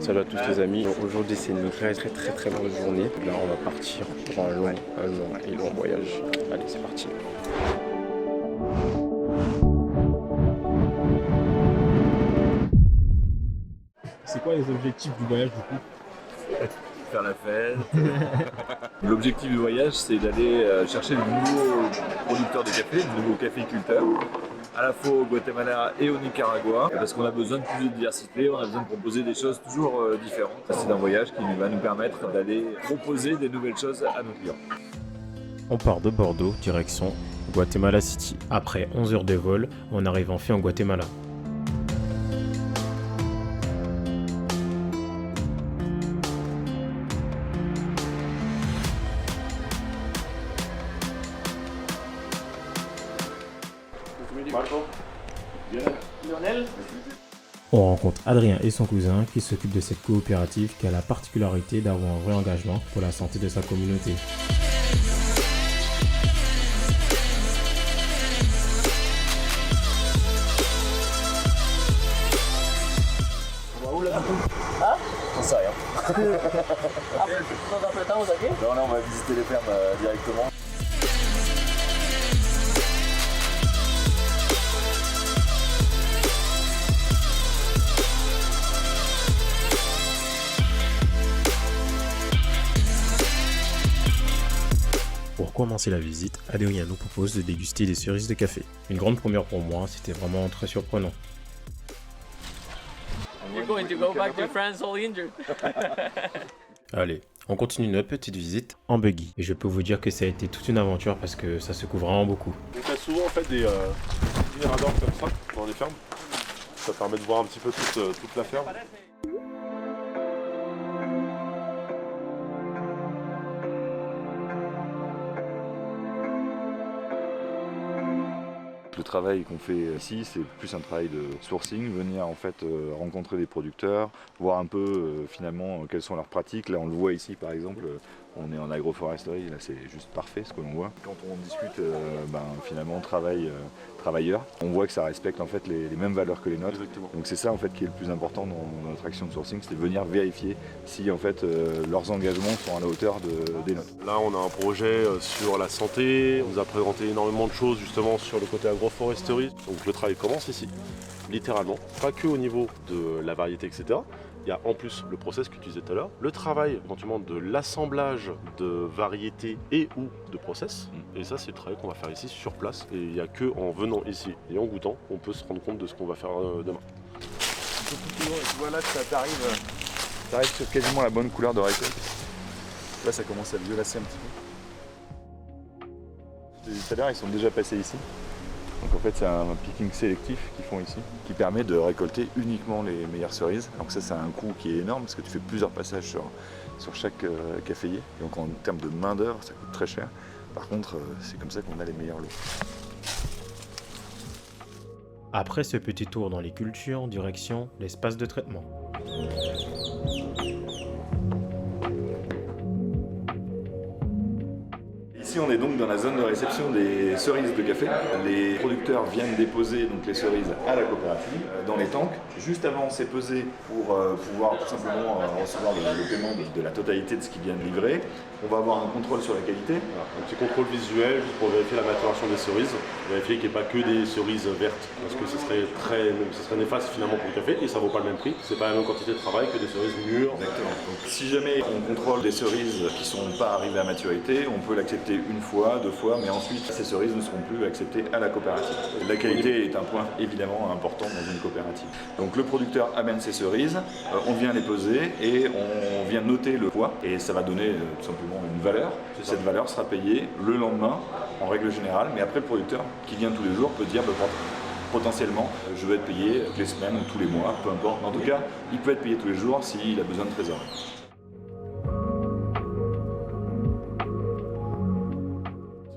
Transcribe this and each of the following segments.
Salut à tous les amis. Aujourd'hui c'est une très longue journée. Là on va partir pour un long voyage. Allez c'est parti. C'est quoi les objectifs du voyage du coup? Faire la fête. L'objectif du voyage, c'est d'aller chercher de nouveaux producteurs de café, de nouveaux caféiculteurs, à la fois au Guatemala et au Nicaragua, parce qu'on a besoin de plus de diversité, on a besoin de proposer des choses toujours différentes. C'est un voyage qui va nous permettre d'aller proposer des nouvelles choses à nos clients. On part de Bordeaux, direction Guatemala City. Après 11 heures de vol, on arrive enfin en Guatemala. On rencontre Adrien et son cousin qui s'occupent de cette coopérative qui a la particularité d'avoir un vrai engagement pour la santé de sa communauté. On va où là? Ah? J'en sais rien. Non, là on va visiter les fermes directement. Pour commencer la visite, Adrien nous propose de déguster des cerises de café. Une grande première pour moi, c'était vraiment très surprenant. You're going to go back to France all injured. Allez, on continue notre petite visite en buggy. Et je peux vous dire que ça a été toute une aventure parce que ça secoue vraiment beaucoup. Donc il y a souvent en fait des miradors comme ça dans les fermes. Ça permet de voir un petit peu toute la ferme. Le travail qu'on fait ici, c'est plus un travail de sourcing, venir en fait rencontrer des producteurs, voir un peu finalement quelles sont leurs pratiques. Là on le voit ici par exemple, on est en agroforesterie, là c'est juste parfait ce que l'on voit. Quand on discute finalement travailleurs, on voit que ça respecte en fait les mêmes valeurs que les nôtres. Exactement. Donc c'est ça en fait qui est le plus important dans notre action de sourcing, c'est de venir vérifier si en fait leurs engagements sont à la hauteur des nôtres. Là on a un projet sur la santé, on nous a présenté énormément de choses justement sur le côté agroforesterie. Donc le travail commence ici, littéralement, pas que au niveau de la variété etc. Il y a en plus le process que tu disais tout à l'heure, le travail éventuellement de l'assemblage de variétés et ou de process. Et ça c'est le travail qu'on va faire ici sur place. Et il n'y a que en venant ici et en goûtant, on peut se rendre compte de ce qu'on va faire demain. Tu vois là que t'arrives sur quasiment la bonne couleur de récolte. Là ça commence à violacer un petit peu. Les salaires ils sont déjà passés ici. Donc en fait c'est un picking sélectif qu'ils font ici, qui permet de récolter uniquement les meilleures cerises. Donc ça c'est un coût qui est énorme parce que tu fais plusieurs passages sur chaque caféier. Et donc en termes de main d'œuvre ça coûte très cher. Par contre c'est comme ça qu'on a les meilleurs lots. Après ce petit tour dans les cultures, direction l'espace de traitement. Ici on est donc dans la zone de réception des cerises de café. Les producteurs viennent déposer donc les cerises à la coopérative dans les tanks. Juste avant c'est pesé pour pouvoir tout simplement recevoir le paiement de la totalité de ce qu'ils viennent livrer. On va avoir un contrôle sur la qualité. Voilà, un petit contrôle visuel juste pour vérifier la maturation des cerises, vérifier qu'il n'y ait pas que des cerises vertes, parce que ce serait néfaste finalement pour le café et ça vaut pas le même prix. C'est pas la même quantité de travail que des cerises mûres. Exactement. Donc, si jamais on contrôle des cerises qui ne sont pas arrivées à maturité, on peut l'accepter une fois, deux fois, mais ensuite ces cerises ne seront plus acceptées à la coopérative. La qualité est un point évidemment important dans une coopérative. Donc le producteur amène ses cerises, on vient les peser et on vient noter le poids et ça va donner tout simplement une valeur. Cette valeur sera payée le lendemain en règle générale, mais après le producteur qui vient tous les jours peut dire potentiellement je vais être payé toutes les semaines ou tous les mois, peu importe. Mais en tout cas, il peut être payé tous les jours s'il a besoin de trésorerie.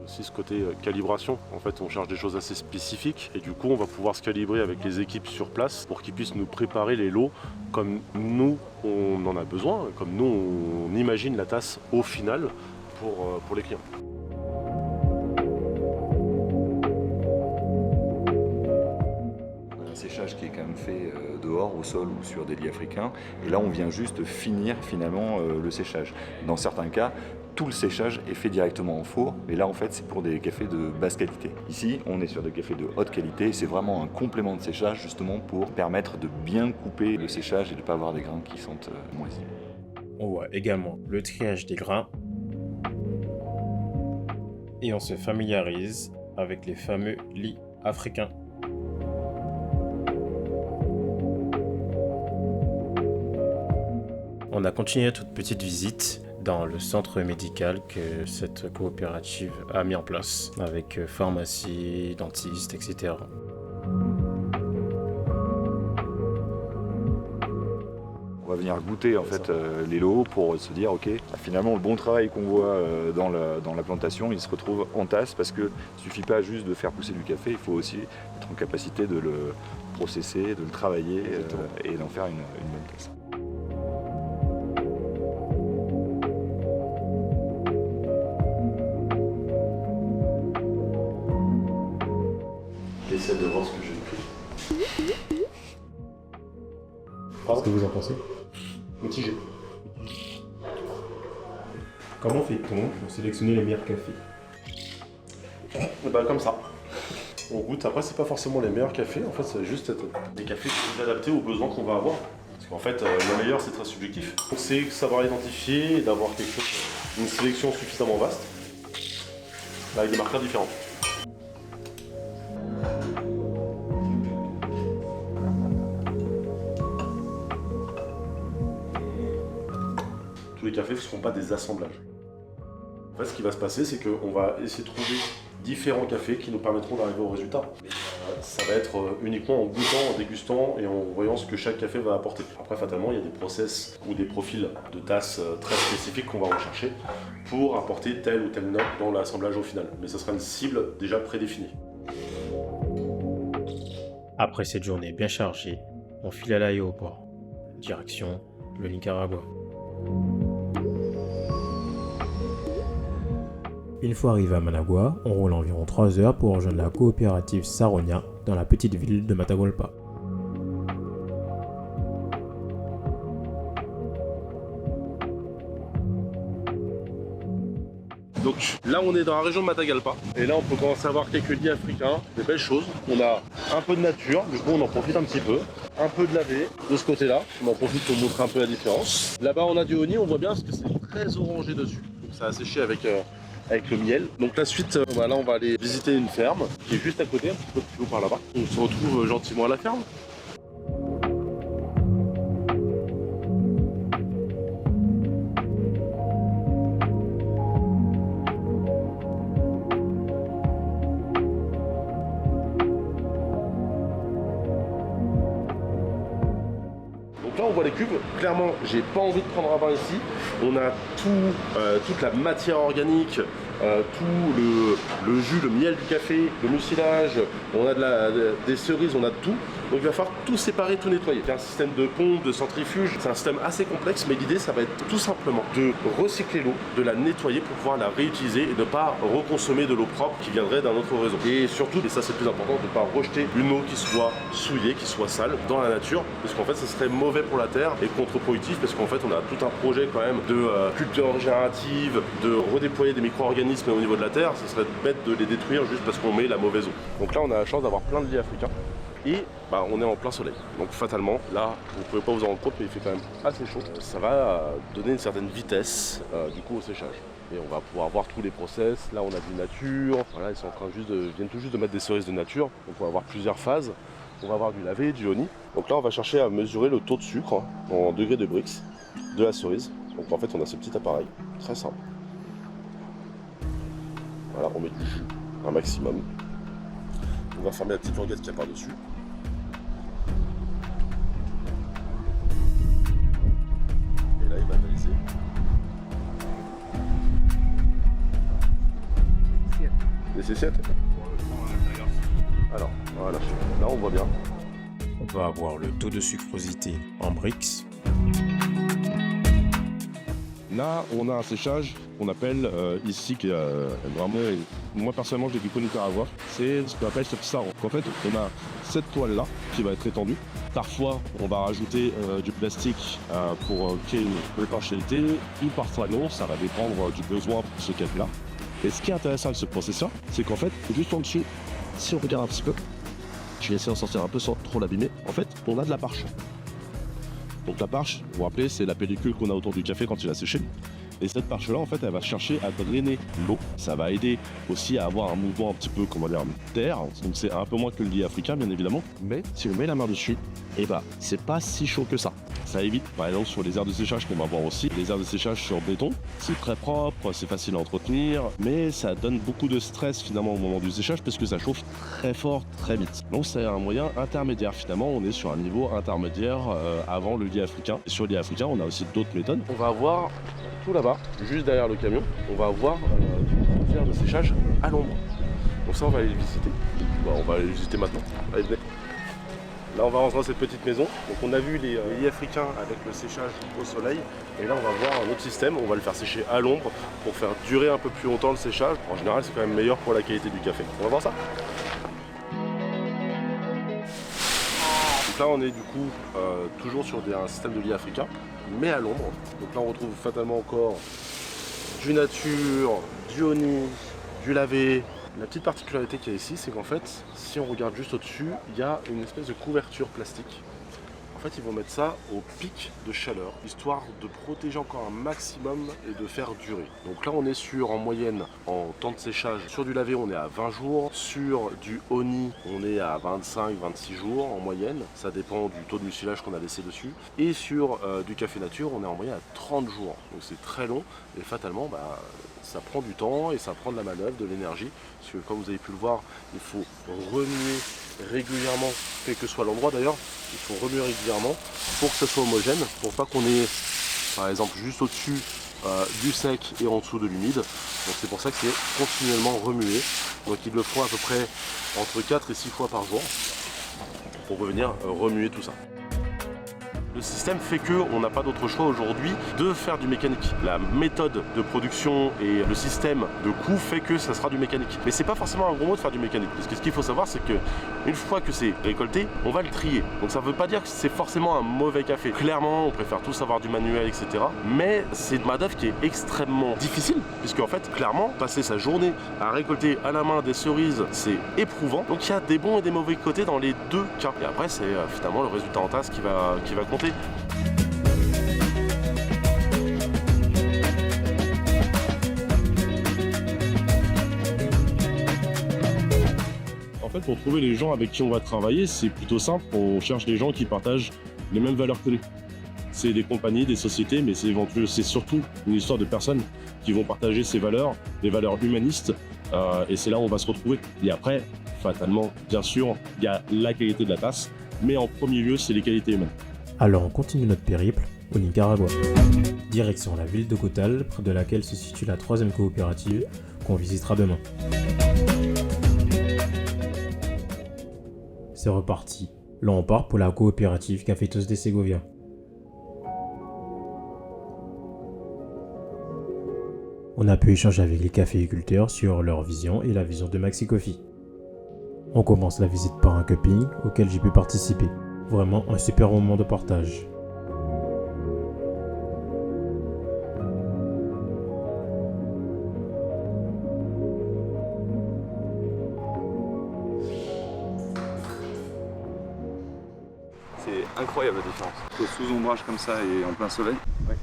Aussi ce côté calibration, en fait on cherche des choses assez spécifiques et du coup on va pouvoir se calibrer avec les équipes sur place pour qu'ils puissent nous préparer les lots comme nous on en a besoin, comme nous on imagine la tasse au final pour les clients. un séchage qui est quand même fait dehors, au sol ou sur des lits africains. Et là, on vient juste finir finalement le séchage. Dans certains cas, tout le séchage est fait directement en four, mais là en fait c'est pour des cafés de basse qualité. Ici on est sur des cafés de haute qualité, c'est vraiment un complément de séchage justement pour permettre de bien couper le séchage et de ne pas avoir des grains qui sentent moisis. On voit également le triage des grains et on se familiarise avec les fameux lits africains. On a continué toute petite visite dans le centre médical que cette coopérative a mis en place, avec pharmacie, dentiste, etc. On va venir goûter en fait les lots pour se dire ok, finalement le bon travail qu'on voit dans la plantation, il se retrouve en tasse parce que suffit pas juste de faire pousser du café, il faut aussi être en capacité de le processer, de le travailler et d'en faire une bonne tasse. J'essaie de voir ce que j'ai écrit. Qu'est-ce que vous en pensez? Mitigé. Comment fait-on pour sélectionner les meilleurs cafés? Bah comme ça. On goûte, après c'est pas forcément les meilleurs cafés, en fait ça va juste être des cafés qui sont adaptés aux besoins qu'on va avoir. Parce qu'en fait le meilleur c'est très subjectif. Donc c'est savoir identifier et d'avoir quelque chose, une sélection suffisamment vaste, avec des marqueurs différents. Tous les cafés ne seront pas des assemblages. En fait, ce qui va se passer, c'est qu'on va essayer de trouver différents cafés qui nous permettront d'arriver au résultat. Ça va être uniquement en goûtant, en dégustant et en voyant ce que chaque café va apporter. Après, fatalement, il y a des process ou des profils de tasses très spécifiques qu'on va rechercher pour apporter telle ou telle note dans l'assemblage au final. Mais ce sera une cible déjà prédéfinie. Après cette journée bien chargée, on file à l'aéroport. Direction le Nicaragua. Une fois arrivé à Managua, on roule environ 3 heures pour rejoindre la coopérative Saronia dans la petite ville de Matagalpa. Donc là on est dans la région de Matagalpa et là on peut commencer à voir quelques lits africains, des belles choses. On a un peu de nature, du coup on en profite un petit peu. Un peu de lavé de ce côté là, on en profite pour montrer un peu la différence. Là-bas on a du honey, on voit bien parce que c'est très orangé dessus. Donc ça a séché avec le miel. Donc la suite, là on va aller visiter une ferme qui est juste à côté, un petit peu plus haut par là-bas. On se retrouve gentiment à la ferme. Donc là on voit les cubes, clairement j'ai pas envie de prendre un bain ici. On a toute la matière organique, tout le jus, le miel du café, le mucilage, on a des cerises, on a de tout. Donc il va falloir tout séparer, tout nettoyer. Il y a un système de pompe, de centrifuge, c'est un système assez complexe, mais l'idée ça va être tout simplement de recycler l'eau, de la nettoyer pour pouvoir la réutiliser et ne pas reconsommer de l'eau propre qui viendrait d'un autre réseau. Et surtout, et ça c'est le plus important, de ne pas rejeter une eau qui soit souillée, qui soit sale dans la nature, parce qu'en fait ce serait mauvais pour la terre et contre-productif, parce qu'en fait on a tout un projet quand même de culture régénérative, de redéployer des micro-organismes au niveau de la terre. Ce serait bête de les détruire juste parce qu'on met la mauvaise eau. Donc là on a la chance d'avoir plein de lits africains. Et on est en plein soleil, donc fatalement, là, vous ne pouvez pas vous en rendre compte, mais il fait quand même assez chaud. Ça va donner une certaine vitesse du coup au séchage. Et on va pouvoir voir tous les process. Là, on a de nature. Voilà, ils sont en train viennent tout juste de mettre des cerises de nature. Donc on va avoir plusieurs phases. On va avoir du lavé, du honey. Donc là, on va chercher à mesurer le taux de sucre en degrés de Brix de la cerise. Donc en fait, on a ce petit appareil, très simple. Voilà, on met du jus, un maximum. On va fermer la petite languette qu'il y a par-dessus. Et là, il va analyser. Et c'est 7. Alors, voilà, là on voit bien. On va avoir le taux de sucrosité en Brix. Là, on a un séchage qu'on appelle ici, qui est vraiment, moi personnellement, je l'ai connu par avoir, c'est ce qu'on appelle ce sarron. En fait, on a cette toile-là qui va être étendue. Parfois, on va rajouter du plastique pour créer une étanchéité, ou parfois non, ça va dépendre du besoin pour ce cas-là. Et ce qui est intéressant avec ce processeur, c'est qu'en fait, juste en dessous, si on regarde un petit peu, je vais essayer d'en sortir un peu sans trop l'abîmer, en fait, on a de la parche. Donc la parche, vous vous rappelez, c'est la pellicule qu'on a autour du café quand il a séché. Et cette parche-là, en fait, elle va chercher à drainer l'eau. Ça va aider aussi à avoir un mouvement un petit peu, comment dire, d'air. Donc c'est un peu moins que le lit africain, bien évidemment. Mais si on met la main dessus, et bah, c'est pas si chaud que ça. Ça évite, par exemple, sur les aires de séchage qu'on va voir aussi, les aires de séchage sur béton, c'est très propre, c'est facile à entretenir, mais ça donne beaucoup de stress finalement au moment du séchage parce que ça chauffe très fort, très vite. Donc c'est un moyen intermédiaire finalement, on est sur un niveau intermédiaire avant le lit africain. Et sur le lit africain, on a aussi d'autres méthodes. On va avoir tout là-bas, juste derrière le camion, on va avoir une aire de séchage à l'ombre. Donc ça, on va aller le visiter. Bon, on va aller le visiter maintenant. Allez, venez. Là, on va rentrer dans cette petite maison. Donc, on a vu les lits africains avec le séchage au soleil. Et là, on va voir un autre système. On va le faire sécher à l'ombre pour faire durer un peu plus longtemps le séchage. En général, c'est quand même meilleur pour la qualité du café. On va voir ça. Donc là, on est du coup toujours sur un système de lit africain, mais à l'ombre. Donc là, on retrouve fatalement encore du nature, du honey, du lavé. La petite particularité qu'il y a ici, c'est qu'en fait, si on regarde juste au-dessus, il y a une espèce de couverture plastique. En fait, ils vont mettre ça au pic de chaleur, histoire de protéger encore un maximum et de faire durer. Donc là, on est sur, en moyenne, en temps de séchage, sur du lavé, on est à 20 jours. Sur du honey, on est à 25-26 jours en moyenne. Ça dépend du taux de mucilage qu'on a laissé dessus. Et sur du café nature, on est en moyenne à 30 jours. Donc c'est très long et fatalement, ça prend du temps et ça prend de la manœuvre, de l'énergie. Parce que comme vous avez pu le voir, il faut remuer régulièrement, quel que soit l'endroit d'ailleurs, il faut remuer régulièrement pour que ça soit homogène, pour pas qu'on ait par exemple juste au-dessus du sec et en dessous de l'humide. Donc c'est pour ça que c'est continuellement remué. Donc ils le font à peu près entre 4 et 6 fois par jour pour revenir remuer tout ça. Le système fait qu'on n'a pas d'autre choix aujourd'hui de faire du mécanique. La méthode de production et le système de coût fait que ça sera du mécanique. Mais c'est pas forcément un gros mot de faire du mécanique. Parce que ce qu'il faut savoir, c'est qu'une fois que c'est récolté, on va le trier. Donc ça veut pas dire que c'est forcément un mauvais café. Clairement, on préfère tous avoir du manuel, etc. Mais c'est une main-d'œuvre qui est extrêmement difficile. Puisque en fait, clairement, passer sa journée à récolter à la main des cerises, c'est éprouvant. Donc il y a des bons et des mauvais côtés dans les deux cas. Et après, c'est finalement le résultat en tasse qui va compter. En fait, pour trouver les gens avec qui on va travailler, c'est plutôt simple. On cherche des gens qui partagent les mêmes valeurs que nous. C'est des compagnies, des sociétés, mais c'est surtout une histoire de personnes qui vont partager ces valeurs, des valeurs humanistes, et c'est là où on va se retrouver. Et après, fatalement, bien sûr, il y a la qualité de la tasse, mais en premier lieu, c'est les qualités humaines. Alors on continue notre périple au Nicaragua. Direction la ville de Cotal, près de laquelle se situe la 3e coopérative qu'on visitera demain. C'est reparti. Là on part pour la coopérative Cafetos de Segovia. On a pu échanger avec les caféiculteurs sur leur vision et la vision de Maxi Coffee. On commence la visite par un cupping auquel j'ai pu participer. Vraiment un super moment de partage. C'est incroyable la différence. Sous ombrage comme ça et en plein soleil. Ouais.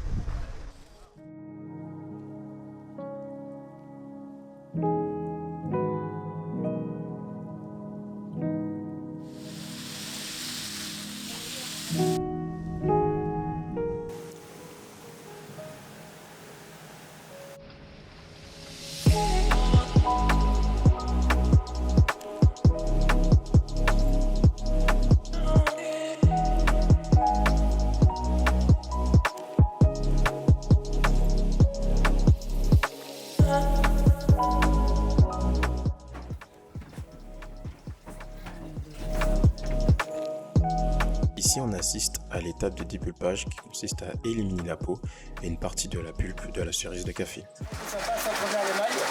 assiste à l'étape de dépulpage qui consiste à éliminer la peau et une partie de la pulpe de la cerise de café. Ça passe à travers les mailles.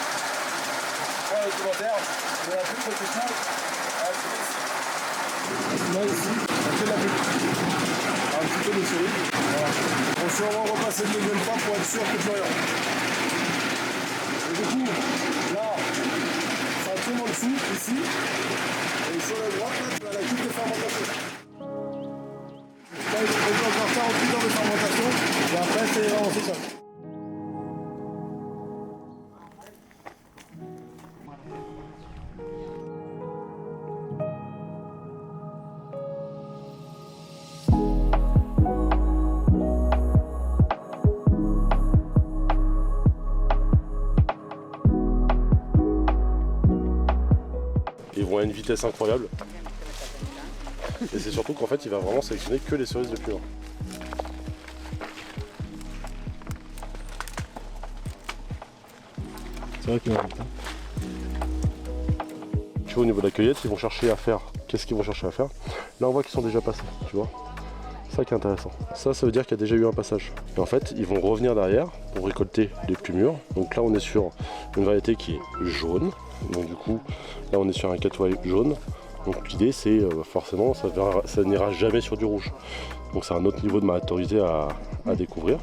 Voilà le commentaire. De la pulpe au final. Là ici, on fait la pulpe. Un petit peu de cerise. Voilà. On va sûrement repasser une deuxième fois pour être sûr que plus rien. Et du coup, là, ça tourne en dessous, ici. Et sur la droite, là, tu as la coupe de fermentation. Là, il faut encore 48 heures de fermentation. Et après, c'est vraiment ça. Ils vont à une vitesse incroyable. Et c'est surtout qu'en fait il va vraiment sélectionner que les cerises de plus. C'est vrai qu'il y a Tu vois, au niveau de la cueillette, ils vont chercher à faire. Qu'est-ce qu'ils vont chercher à faire? Là on voit qu'ils sont déjà passés, tu vois. C'est ça qui est intéressant. Ça veut dire qu'il y a déjà eu un passage. Et en fait, ils vont revenir derrière pour récolter les plus mûrs. Donc là on est sur une variété qui est jaune. Donc du coup, là on est sur un catoy jaune. Donc l'idée c'est forcément ça n'ira jamais sur du rouge. Donc c'est un autre niveau de maturité à découvrir.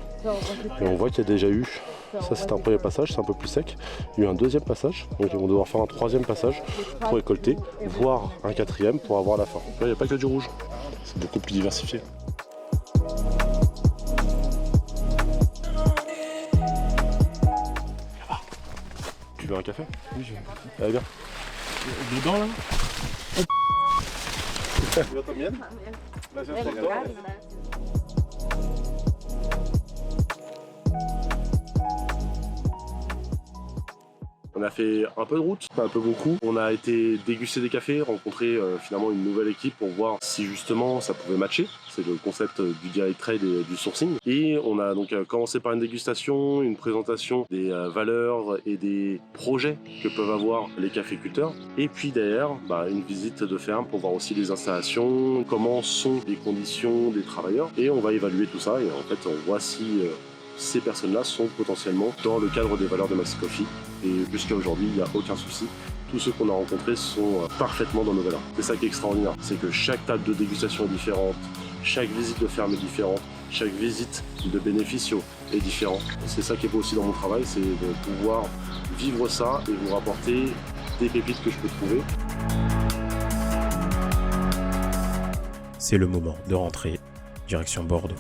Et on voit qu'il y a déjà eu, ça c'est un premier passage, c'est un peu plus sec. Il y a eu un deuxième passage, donc ils vont devoir faire un troisième passage pour récolter, voire un quatrième pour avoir la fin. Là il n'y a pas que du rouge, c'est beaucoup plus diversifié. Tu veux un café? Oui, je veux. Allez bien. Dedans là? Tu veux ta mienne? Là, j'ai un dedans. On a fait un peu de route, pas un peu beaucoup. On a été déguster des cafés, rencontrer finalement une nouvelle équipe pour voir si justement ça pouvait matcher. C'est le concept du direct trade et du sourcing. Et on a donc commencé par une dégustation, une présentation des valeurs et des projets que peuvent avoir les caféiculteurs. Et puis derrière, une visite de ferme pour voir aussi les installations, comment sont les conditions des travailleurs. Et on va évaluer tout ça et en fait on voit si ces personnes-là sont potentiellement dans le cadre des valeurs de Maxi Coffee. Et jusqu'à aujourd'hui, il n'y a aucun souci. Tous ceux qu'on a rencontrés sont parfaitement dans nos valeurs. C'est ça qui est extraordinaire. C'est que chaque table de dégustation est différente, chaque visite de ferme est différente, chaque visite de bénéficio est différente. C'est ça qui est beau aussi dans mon travail, c'est de pouvoir vivre ça et vous rapporter des pépites que je peux trouver. C'est le moment de rentrer, direction Bordeaux.